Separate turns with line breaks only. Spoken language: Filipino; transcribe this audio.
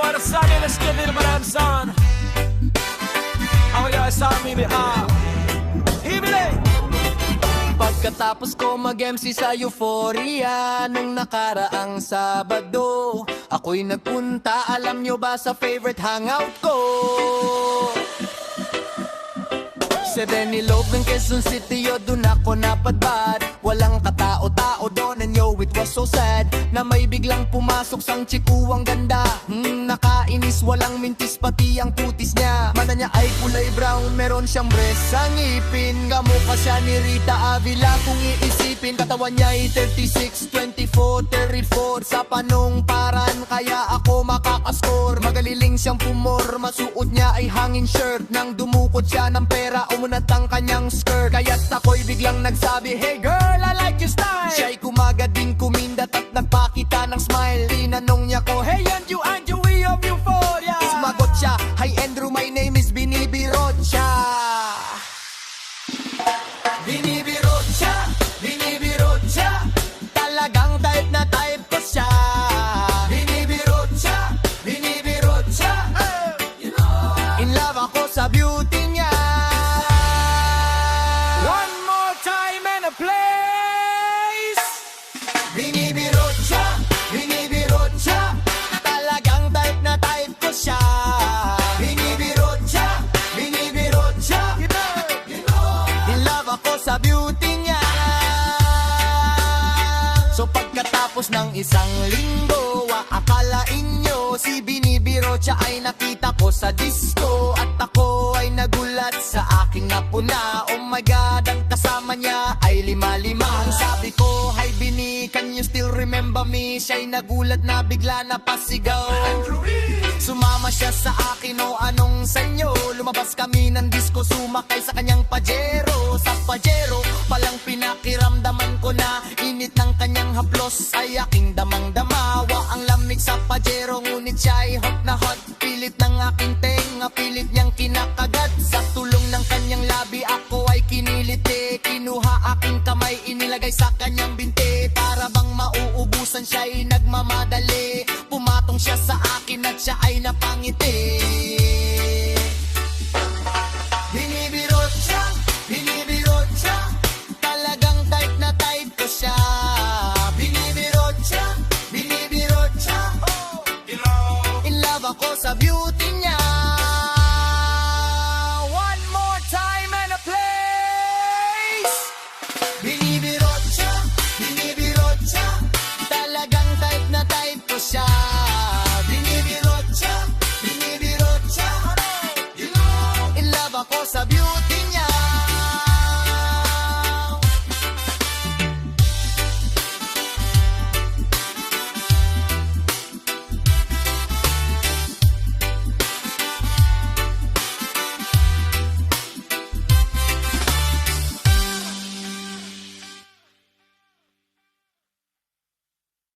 what a Sunday, let's get it about son. Oh yeah, it's on me, Hibile!
Pagkatapos ko mag-MC sa Euphoria nung nakaraang Sabado, ako'y nagpunta, alam nyo ba, sa favorite hangout ko? 7-Eleven ng Quezon City, yo, dun ako napadpad. Walang katao-tao doon, and yo, it was so sad na may biglang pumasok sang chikuwang ganda. Nakainis, walang mintis, pati ang putis niya. Mata niya ay kulay brown, meron siyang breast sa ngipin. Kamukha siya ni Rita Avila kung iisipin. Katawan niya ay 36, 24, 34 sa panungparan, kaya ako makakaskor. Magaliling siyang pumor, masuot niya ay hangin shirt. Nang dumukot siya ng pera, umunat ang kanyang skirt. Kaya't ako'y biglang nagsabi, hey girl, I like your style. Siya'y kumaga din kumindat at nagpakita ng smile. Tinanong niya ko, hey Andrew, we of Euphoria. Sumagot siya, hi Andrew, my name is Binibirotcha. Binibirotcha, Binibirotcha, talagang type na type ko siya. Binibirotcha, Binibirotcha, in love ako sa beauty niya.
One more time and a place.
Binibirotcha, Binibirotcha, talagang type na type ko siya. Binibirotcha, Binibirotcha, in love ako sa beauty niya. So pagkatapos ng isang linggo, akalain nyo si Binibirotcha ay nakita ko sa disco. At ako ay nagulat sa aking napuna. Oh my God, ang kasama niya ay lima-lima. Ang sabi ko, hi Bini, can you still remember me? Siya'y nagulat na bigla na pasigaw. Sumama siya sa akin, o anong sanyo? Lumabas kami ng disco, sumakay sa kanyang Pajero. Sa Pajero, palang pinakiramdaman ko na init ng kanyang haplos ay aking damang-dama. Ang lamig sa Pajero, ngunit siya'y hot na hot. Pilit ng aking tenga, pilit niyang kinakagat. Sa tulong ng kanyang labi, ako ay kiniliti. Kinuha aking kamay, inilagay sa kanyang binti. Para bang mauubusan, siya'y nagmamadali. Pumatong siya sa akin at siya ay napangiti.